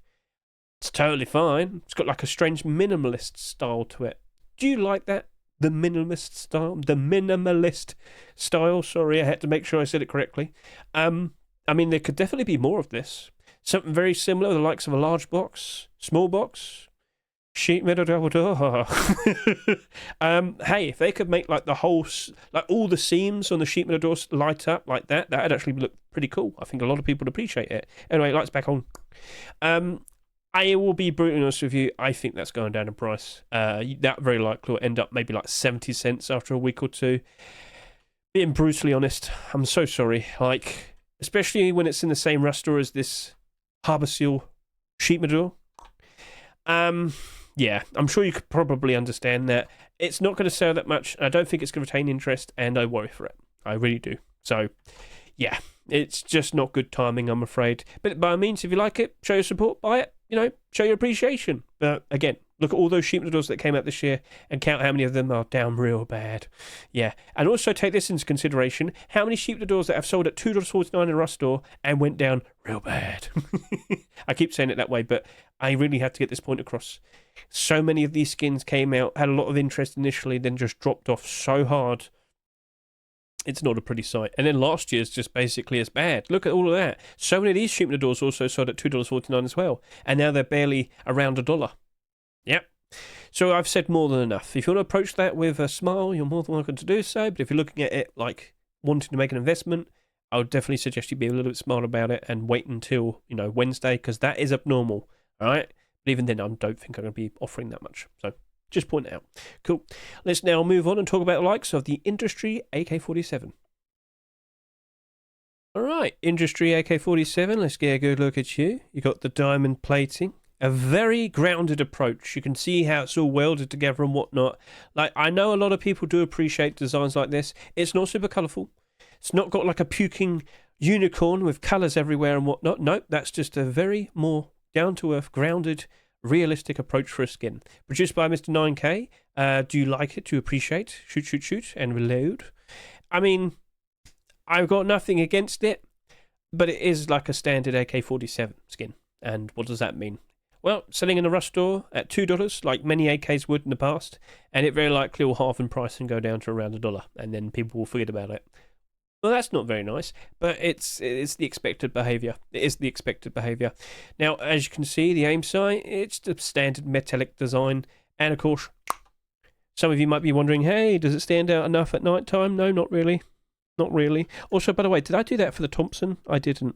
It's totally fine. It's got like a strange minimalist style to it. Do you like that? The minimalist style? The minimalist style. Sorry, I had to make sure I said it correctly. I mean, there could definitely be more of this. Something very similar, the likes of a large box, small box, sheet metal double door. Hey, if they could make like the whole, like all the seams on the sheet metal doors light up like that, that'd actually look pretty cool. I think a lot of people would appreciate it. Anyway, lights back on. I will be brutally honest with you. I think that's going down in price. That very likely will end up maybe like 70 cents after a week or two. Being brutally honest, I'm so sorry. Like, especially when it's in the same rust store as this Harbour Seal sheet metal door. Yeah, I'm sure you could probably understand that. It's not going to sell that much. I don't think it's going to retain interest, and I worry for it. I really do. So, yeah, it's just not good timing, I'm afraid. But by all means, if you like it, show your support, buy it, you know, show your appreciation. But again, look at all those sheep noodles that came out this year and count how many of them are down real bad. Yeah, and also take this into consideration, how many sheep noodles that have sold at $2.49 in a Rust store and went down real bad. I keep saying it that way, but I really had to get this point across. So many of these skins came out, had a lot of interest initially, then just dropped off so hard. It's not a pretty sight. And then last year's just basically as bad. Look at all of that. So many of these sheep noodles also sold at $2.49 as well. And now they're barely around $1. Yep. So I've said more than enough. If you want to approach that with a smile, you're more than welcome to do so. But if you're looking at it like wanting to make an investment, I would definitely suggest you be a little bit smart about it and wait until, you know, Wednesday, because that is abnormal. All right? But even then, I don't think I'm going to be offering that much. So just point it out. Cool. Let's now move on and talk about the likes of the Industry AK-47. All right, Industry AK-47, let's get a good look at you. You got the diamond plating, a very grounded approach. You can see how it's all welded together and whatnot. Like, I know a lot of people do appreciate designs like this. It's not super colourful. It's not got like a puking unicorn with colours everywhere and whatnot. Nope, that's just a very more down-to-earth, grounded, realistic approach for a skin. Produced by Mr. 9K. Do you like it? Do you appreciate? Shoot, shoot, shoot, and reload. I mean, I've got nothing against it, but it is like a standard AK-47 skin. And what does that mean? Well, selling in a Rust store at $2, like many AKs would in the past, and it very likely will halve in price and go down to around $1, and then people will forget about it. Well, that's not very nice, but it's the expected behaviour. It is the expected behaviour. Now, as you can see, the aim sight, it's the standard metallic design. And, of course, some of you might be wondering, hey, does it stand out enough at night time? No, not really. Not really. Also, by the way, did I do that for the Thompson? I didn't.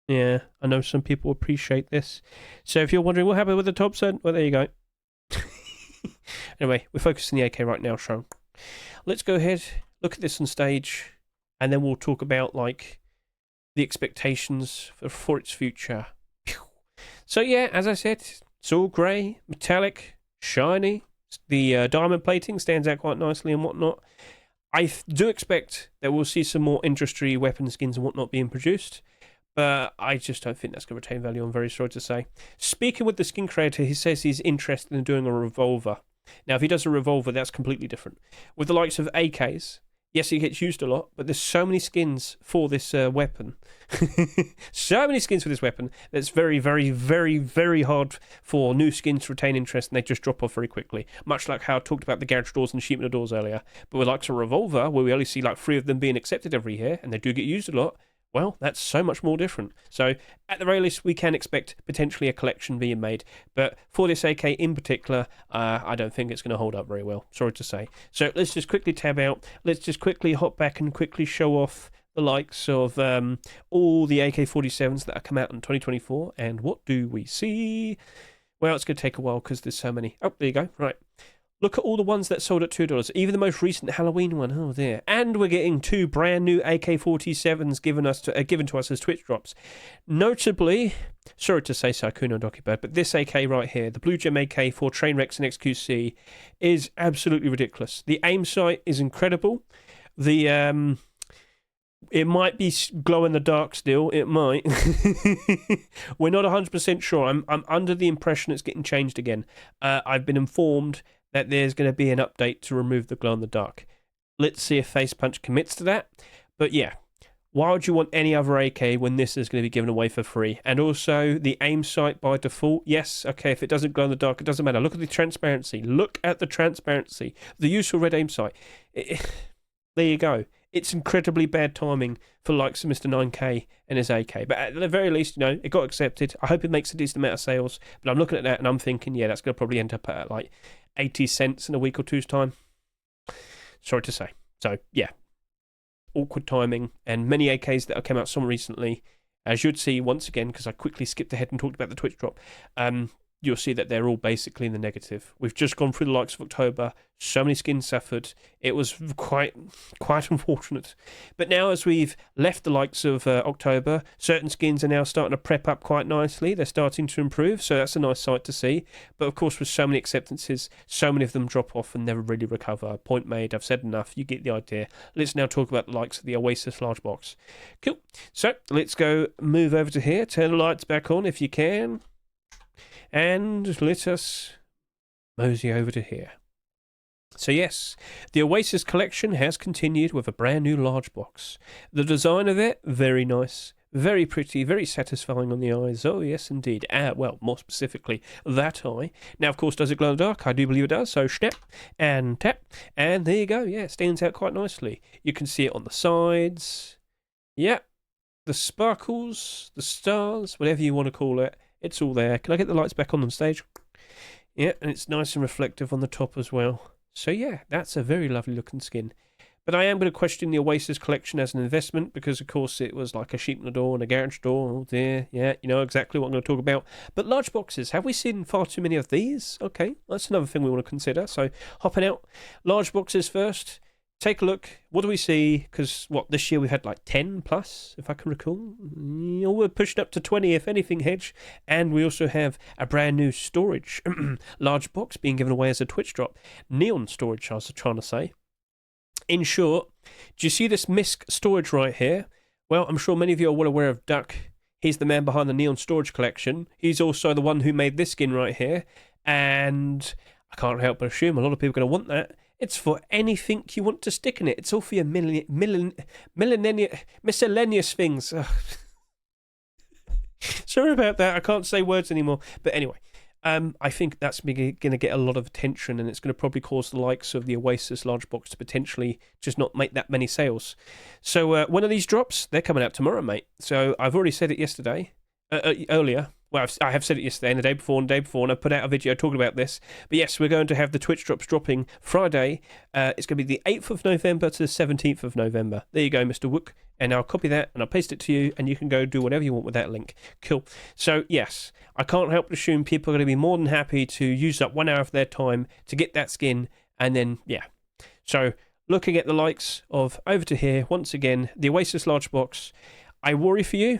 Yeah, I know some people appreciate this. So if you're wondering what happened with the Thompson, well, there you go. Anyway, we're focusing on the AK right now, so let's go ahead, look at this on stage, and then we'll talk about, like, the expectations for its future. So, yeah, as I said, it's all grey, metallic, shiny. The diamond plating stands out quite nicely and whatnot. I do expect that we'll see some more industry weapon skins and whatnot being produced, but I just don't think that's going to retain value, I'm very sorry to say. Speaking with the skin creator, he says he's interested in doing a revolver. Now, if he does a revolver, that's completely different. With the likes of AKs, yes, it gets used a lot, but there's so many skins for this weapon. So many skins for this weapon that it's very, very, very, very hard for new skins to retain interest, and they just drop off very quickly. Much like how I talked about the garage doors and sheep doors earlier. But with likes of revolver, where we only see like 3 of them being accepted every year, and they do get used a lot, well, that's so much more different. So, at the very least, we can expect potentially a collection being made. But for this AK in particular, I don't think it's going to hold up very well. Sorry to say. So, let's just quickly tab out. Let's just quickly hop back and quickly show off the likes of all the AK-47s that have come out in 2024. And what do we see? Well, it's going to take a while because there's so many. Oh, there you go. Right. Look at all the ones that sold at $2. Even the most recent Halloween one. Oh, there. And we're getting 2 brand new AK-47s given to us as Twitch drops. Notably, sorry to say Saikuno Dokibird, but this AK right here, the Blue Gem AK for Trainwrecks and XQC, is absolutely ridiculous. The aim sight is incredible. The it might be glow in the dark still. It might. We're not 100% sure. I'm under the impression it's getting changed again. I've been informed that there's going to be an update to remove the glow in the dark. Let's see if Face Punch commits to that. But yeah, why would you want any other AK when this is going to be given away for free? And also, the aim sight by default, yes, okay, if it doesn't glow in the dark, it doesn't matter. Look at the transparency. Look at the transparency. The useful red aim sight. There you go. It's incredibly bad timing for likes of Mr. 9K and his AK. But at the very least, you know, it got accepted. I hope it makes a decent amount of sales. But I'm looking at that and I'm thinking, yeah, that's going to probably end up at like 80 cents in a week or two's time. Sorry to say. So, yeah. Awkward timing. And many AKs that have come out some recently, as you'd see once again, because I quickly skipped ahead and talked about the Twitch drop, you'll see that they're all basically in the negative. We've just gone through the likes of October. So many skins suffered. It was quite unfortunate. But now, as we've left the likes of October, certain skins are now starting to prep up quite nicely. They're starting to improve, so that's a nice sight to see. But of course, with so many acceptances, so many of them drop off and never really recover. Point made. I've said enough. You get the idea. Let's now talk about the likes of the Oasis Large Box. Cool. So let's go move over to here. Turn the lights back on if you can. And let us mosey over to here. So yes, the Oasis collection has continued with a brand new large box. The design of it, very nice, very pretty, very satisfying on the eyes. Oh yes, indeed. Well, more specifically, that eye. Now, of course, does it glow in the dark? I do believe it does. So snap and tap, and there you go. Yeah, it stands out quite nicely. You can see it on the sides. Yeah, the sparkles, the stars, whatever you want to call it. It's all there. Can I get the lights back on stage? Yeah, and it's nice and reflective on the top as well. So yeah, that's a very lovely looking skin. But I am going to question the Oasis collection as an investment because, of course, it was like a sheep in the door and a garage door. Oh dear, yeah, you know exactly what I'm going to talk about. But large boxes, have we seen far too many of these? Okay, that's another thing we want to consider. So hopping out, large boxes first. Take a look. What do we see? Because, this year we've had like 10 plus, if I can recall. We're pushed up to 20, if anything, Hedge. And we also have a brand new storage large box being given away as a Twitch drop. Neon storage, I was trying to say. In short, do you see this MISC storage right here? Well, I'm sure many of you are well aware of Duck. He's the man behind the Neon storage collection. He's also the one who made this skin right here. And I can't help but assume a lot of people are going to want that. It's for anything you want to stick in it. It's all for your miscellaneous things. Sorry about that. I can't say words anymore. But anyway, I think that's going to get a lot of attention, and it's going to probably cause the likes of the Oasis Large Box to potentially just not make that many sales. So when are these drops? They're coming out tomorrow, mate. So I've already said it yesterday, earlier. Well, I have said it yesterday and the day before, and I put out a video talking about this. But yes, we're going to have the Twitch drops dropping Friday. It's going to be the 8th of November to the 17th of November. There you go, Mr. Wook. And I'll copy that and I'll paste it to you, and you can go do whatever you want with that link. Cool. So yes, I can't help but assume people are going to be more than happy to use up 1 hour of their time to get that skin, and then, yeah. So looking at the likes of, over to here, once again, the Oasis Large Box. I worry for you.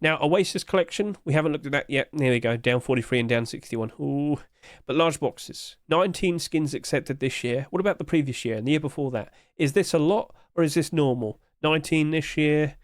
Now, Oasis collection, we haven't looked at that yet. There we go, down 43 and down 61. Ooh. But large boxes, 19 skins accepted this year. What about the previous year and the year before that? Is this a lot or is this normal? 19 this year,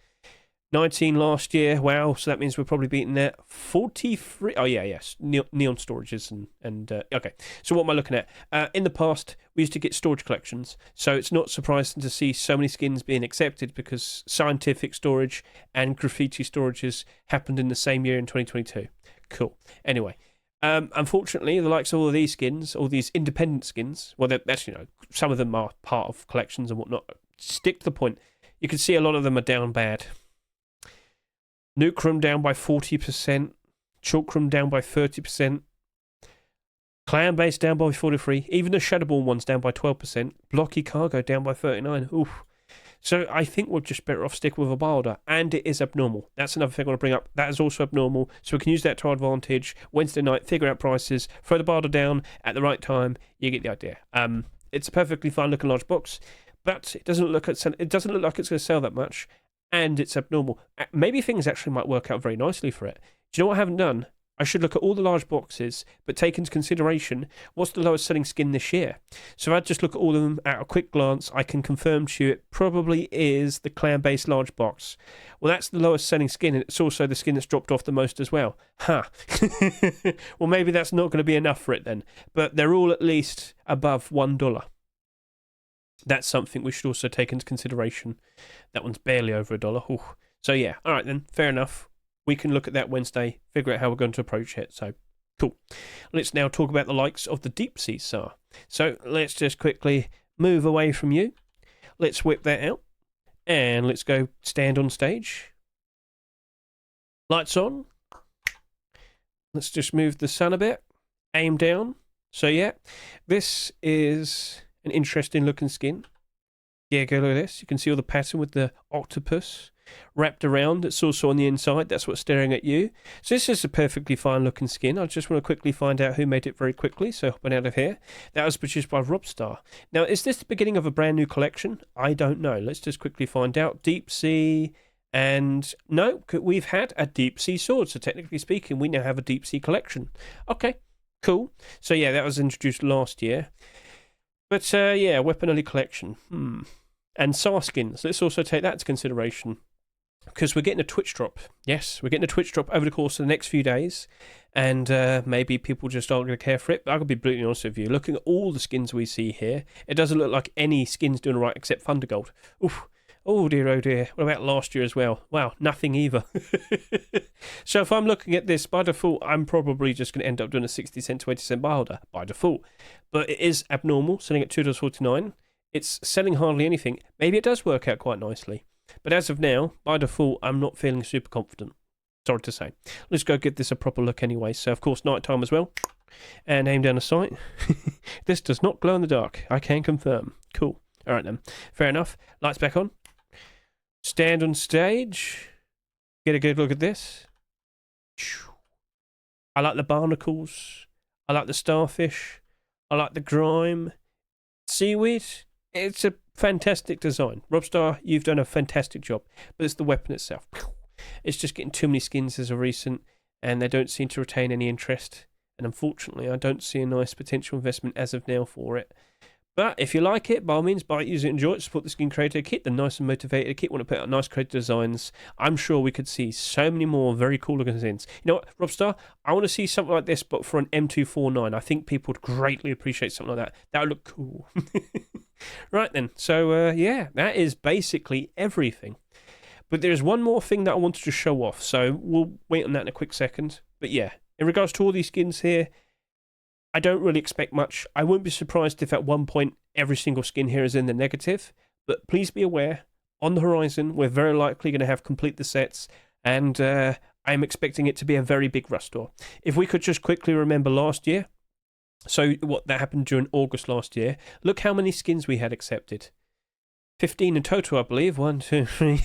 19 last year. Wow, so that means we're probably beating that. 43. Oh, yeah, yes. Neon storages and okay. So what am I looking at? In the past, we used to get storage collections. So it's not surprising to see so many skins being accepted because scientific storage and graffiti storages happened in the same year in 2022. Cool. Anyway, unfortunately, the likes of all of these skins, all these independent skins, well, actually, some of them are part of collections and whatnot. Stick to the point. You can see a lot of them are down bad. Nucrum down by 40%, Chalkrum down by 30%, Clan Base down by 43%, even the Shadowborn one's down by 12%, Blocky Cargo down by 39%. Oof. So I think we're just better off sticking with a Wilder, and it is abnormal. That's another thing I want to bring up. That is also abnormal, so we can use that to our advantage. Wednesday night, figure out prices, throw the Wilder down at the right time. You get the idea. It's a perfectly fine looking large box, but it doesn't look like it's going to sell that much. And it's abnormal. Maybe things actually might work out very nicely for it. Do you know what I haven't done? I should look at all the large boxes, but take into consideration what's the lowest selling skin this year. So if I just look at all of them at a quick glance, I can confirm to you it probably is the clan-based large box. Well, that's the lowest selling skin, and it's also the skin that's dropped off the most as well. Huh. Well, maybe that's not going to be enough for it then. But they're all at least above $1. That's something we should also take into consideration. That one's barely over $1. Ooh. So yeah, all right then, fair enough. We can look at that Wednesday, figure out how we're going to approach it. So cool. Let's now talk about the likes of the deep sea SAR. So let's just quickly move away from you. Let's whip that out, and let's go stand on stage. Lights on. Let's just move the sun a bit. Aim down. So yeah, this is an interesting looking skin. Yeah, go look at this. You can see all the pattern with the octopus. wrapped around. It's also on the inside. That's what's staring at you. So this is a perfectly fine looking skin. I just want to quickly find out who made it very quickly. So hopping out of here. That was produced by Robstar. Now, is this the beginning of a brand new collection? I don't know. Let's just quickly find out. Deep Sea. And no, we've had a deep sea sword. So technically speaking, we now have a deep sea collection. Okay, cool. So yeah, that was introduced last year. But yeah, weapon only collection. And SAR skins. Let's also take that into consideration. Because we're getting a Twitch drop. Yes, we're getting a Twitch drop over the course of the next few days. And maybe people just aren't going to care for it. But I'm going to be brutally honest with you. Looking at all the skins we see here, it doesn't look like any skin's doing right except Thundergold. Oof. Oh dear, oh dear. What about last year as well? Wow, nothing either. So if I'm looking at this, by default, I'm probably just going to end up doing a 60 cent to 80 cent buy holder, by default. But it is abnormal, selling at $2.49. It's selling hardly anything. Maybe it does work out quite nicely. But as of now, by default, I'm not feeling super confident. Sorry to say. Let's go give this a proper look anyway. So, of course, night time as well. And aim down the sight. This does not glow in the dark. I can confirm. Cool. All right then. Fair enough. Lights back on. Stand on stage. Get a good look at this. I like the barnacles. I like the starfish. I like the grime. Seaweed. It's a fantastic design. Robstar, you've done a fantastic job. But it's the weapon itself. It's just getting too many skins as of recent, and they don't seem to retain any interest. And unfortunately, I don't see a nice potential investment as of now for it. But if you like it, by all means, buy it, use it, enjoy it, support the skin creator, keep them nice and motivated, keep wanting to put out nice creative designs. I'm sure we could see so many more very cool looking skins. You know what, Robstar? I want to see something like this, but for an M249. I think people would greatly appreciate something like that. That would look cool. Right then, so yeah, that is basically everything. But there's one more thing that I wanted to show off, so we'll wait on that in a quick second. But yeah, in regards to all these skins here, I don't really expect much. I wouldn't be surprised if at one point every single skin here is in the negative. But please be aware, on the horizon, we're very likely going to have complete the sets. And I'm expecting it to be a very big rush store. If we could just quickly remember last year. So what that happened during August last year. Look how many skins we had accepted. 15 in total, I believe. 1, 2, 3,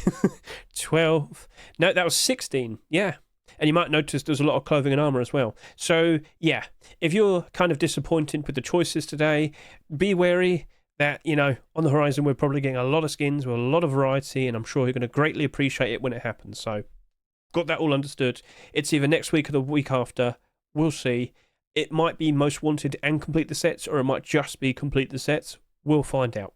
12. No, that was 16. Yeah. And you might notice there's a lot of clothing and armor as well. So, yeah, if you're kind of disappointed with the choices today, be wary that, you know, on the horizon we're probably getting a lot of skins with a lot of variety, and I'm sure you're going to greatly appreciate it when it happens. So, got that all understood. It's either next week or the week after. We'll see. It might be most wanted and complete the sets, or it might just be complete the sets. We'll find out.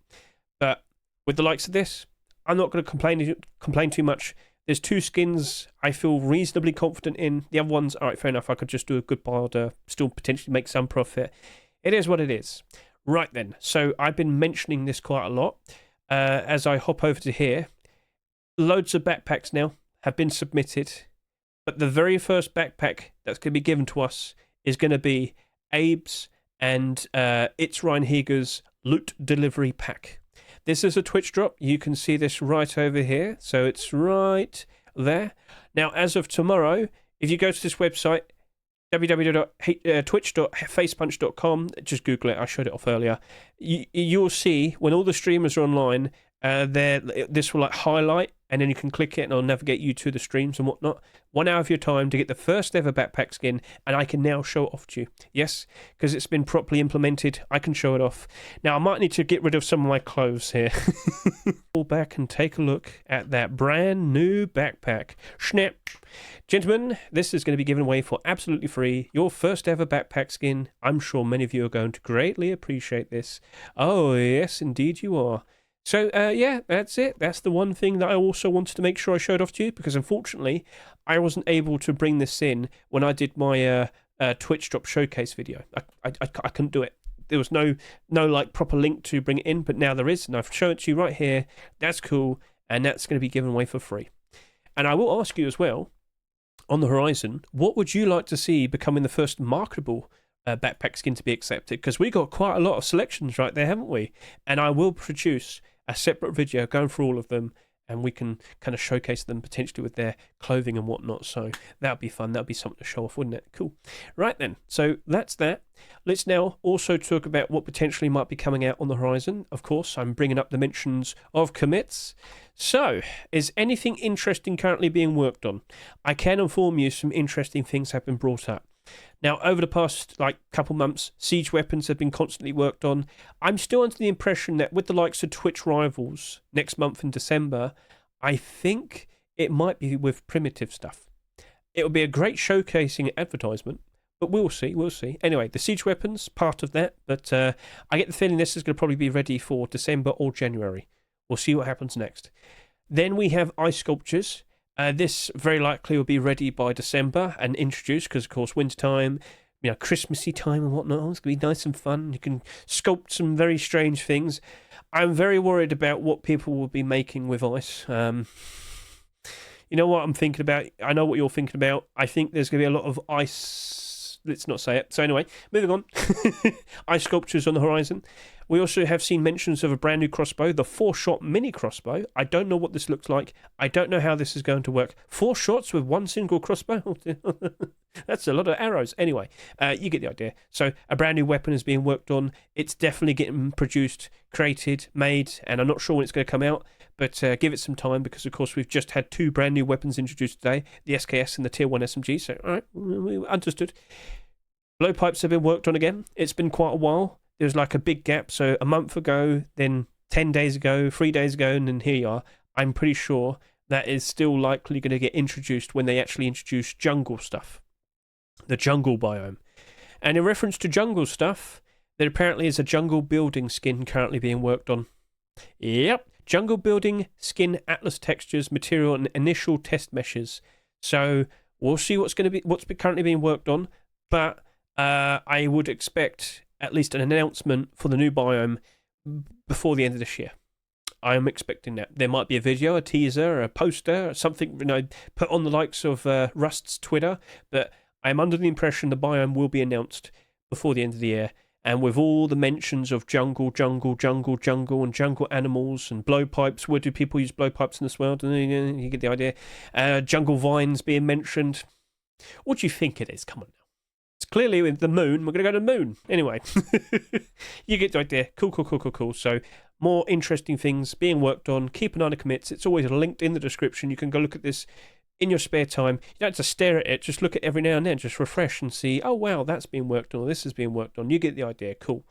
But with the likes of this, I'm not going to complain too much. There's 2 skins I feel reasonably confident in. The other ones, all right, fair enough. I could just do a good buy order, still potentially make some profit. It is what it is. Right then. So I've been mentioning this quite a lot. As I hop over to here, loads of backpacks now have been submitted. But the very first backpack that's going to be given to us is going to be Abe's and It's Ryan Heger's Loot Delivery Pack. This is a Twitch drop. You can see this right over here. So it's right there. Now, as of tomorrow, if you go to this website, www.twitch.facepunch.com, just Google it. I showed it off earlier. You'll see when all the streamers are online, this will like highlight, and then you can click it and it'll navigate you to the streams and whatnot. 1 hour of your time to get the first ever backpack skin, and I can now show it off to you. Yes, because it's been properly implemented, I can show it off. Now I might need to get rid of some of my clothes here. Pull back and take a look at that brand new backpack. Snap. Gentlemen, this is going to be given away for absolutely free. Your first ever backpack skin. I'm sure many of you are going to greatly appreciate this. Oh yes, indeed you are. So, yeah, that's it. That's the one thing that I also wanted to make sure I showed off to you, because unfortunately, I wasn't able to bring this in when I did my Twitch drop showcase video. I couldn't do it. There was no like proper link to bring it in, but now there is, and I've shown it to you right here. That's cool, and that's going to be given away for free. And I will ask you as well, on the horizon, what would you like to see becoming the first marketable backpack skin to be accepted? Because we got quite a lot of selections right there, haven't we? And I will produce a separate video going through all of them and we can kind of showcase them potentially with their clothing and whatnot. So that'd be fun. That'd be something to show off, wouldn't it? Cool. Right then, so that's that. Let's now also talk about what potentially might be coming out on the horizon. Of course, I'm bringing up the mentions of commits. So, is anything interesting currently being worked on? I can inform you some interesting things have been brought up. Now, over the past couple months, siege weapons have been constantly worked on. I'm still under the impression that with the likes of Twitch Rivals next month in December, I think it might be with primitive stuff. It will be a great showcasing advertisement, but we'll see, we'll see. Anyway, the siege weapons, part of that, but I get the feeling this is going to probably be ready for December or January. We'll see what happens next. Then we have ice sculptures. This very likely will be ready by December and introduced because, of course, winter time, Christmassy time and whatnot. It's going to be nice and fun. You can sculpt some very strange things. I'm very worried about what people will be making with ice. You know what I'm thinking about? I know what you're thinking about. I think there's going to be a lot of ice. Let's not say it. So anyway, moving on. Ice sculptures on the horizon. We also have seen mentions of a brand new crossbow, the 4-shot mini crossbow. I don't know what this looks like. I don't know how this is going to work. 4 shots with one single crossbow? That's a lot of arrows. Anyway, you get the idea. So a brand new weapon is being worked on. It's definitely getting produced, created, made, and I'm not sure when it's going to come out, but give it some time because, of course, we've just had 2 brand new weapons introduced today, the SKS and the Tier 1 SMG. So, all right, we understood. Blowpipes have been worked on again. It's been quite a while. There's a big gap, so a month ago, then 10 days ago, 3 days ago, and then here you are. I'm pretty sure that is still likely going to get introduced when they actually introduce jungle stuff, the jungle biome. And in reference to jungle stuff, there apparently is a jungle building skin currently being worked on. Yep, jungle building skin atlas textures, material, and initial test meshes. So we'll see what's currently being worked on, but I would expect at least an announcement for the new biome before the end of this year. I am expecting that. There might be a video, a teaser, a poster, something put on the likes of Rust's Twitter, but I'm under the impression the biome will be announced before the end of the year, and with all the mentions of jungle, and jungle animals and blowpipes. Where do people use blowpipes in this world? You get the idea. Jungle vines being mentioned. What do you think it is? Come on now. It's clearly with the moon. We're going to go to the moon. Anyway, you get the idea. Cool. So more interesting things being worked on. Keep an eye on the commits. It's always linked in the description. You can go look at this in your spare time. You don't have to stare at it. Just look at it every now and then. Just refresh and see, oh, wow, that's being worked on. Or this is being worked on. You get the idea. Cool.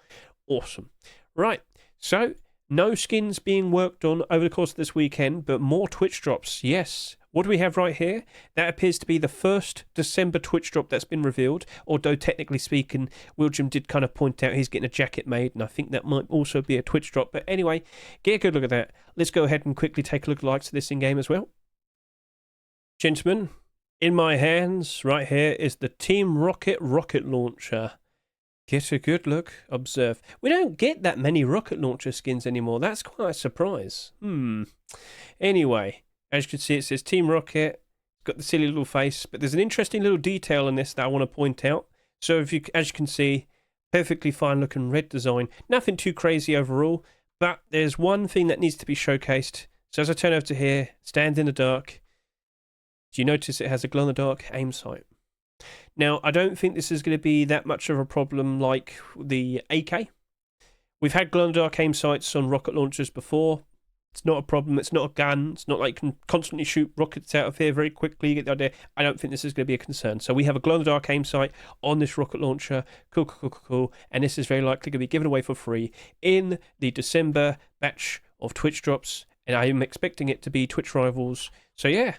Awesome. Right. So no skins being worked on over the course of this weekend, but more Twitch drops. Yes. What do we have right here? That appears to be the first December Twitch drop that's been revealed, although technically speaking, William did kind of point out he's getting a jacket made, and I think that might also be a Twitch drop. But anyway, get a good look at that. Let's go ahead and quickly take a look at the likes of this in-game as well. Gentlemen, in my hands, right here, is the Team Rocket rocket launcher. Get a good look, observe. We don't get that many rocket launcher skins anymore. That's quite a surprise. Anyway, as you can see, it says Team Rocket. Got the silly little face, but there's an interesting little detail in this that I want to point out. So as you can see, perfectly fine looking red design. Nothing too crazy overall, but there's one thing that needs to be showcased. So as I turn over to here, stand in the dark. Do you notice it has a glow-in-the-dark aim sight? Now, I don't think this is going to be that much of a problem like the AK. We've had glow-in-the-dark aim sights on rocket launchers before. It's not a problem. It's not a gun. It's not like you can constantly shoot rockets out of here very quickly. You get the idea. I don't think this is going to be a concern. So we have a glow-in-the-dark aim sight on this rocket launcher. Cool. And this is very likely going to be given away for free in the December batch of Twitch drops. And I am expecting it to be Twitch Rivals. So yeah.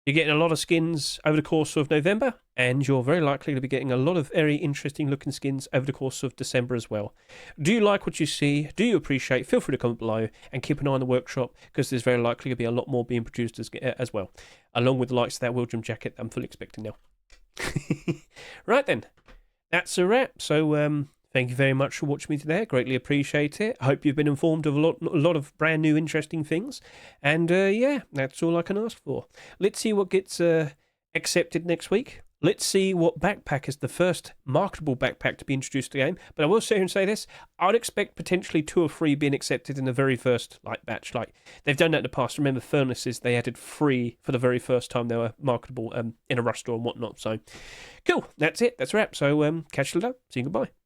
You're getting a lot of skins over the course of November, and you're very likely to be getting a lot of very interesting looking skins over the course of December as well. Do you like what you see? Do you appreciate? Feel free to comment below and keep an eye on the workshop, because there's very likely to be a lot more being produced as well, along with the likes of that William jacket I'm fully expecting now. Right then, that's a wrap. So thank you very much for watching me today. Greatly appreciate it. I hope you've been informed of a lot of brand new interesting things. And yeah, that's all I can ask for. Let's see what gets accepted next week. let's see what backpack is the first marketable backpack to be introduced to the game. But I will sit here and say this: I'd expect potentially 2 or 3 being accepted in the very first batch. Like they've done that in the past. Remember furnaces? They added 3 for the very first time they were marketable in a rush store and whatnot. So cool. That's it. That's a wrap. So catch you later. See you. Goodbye.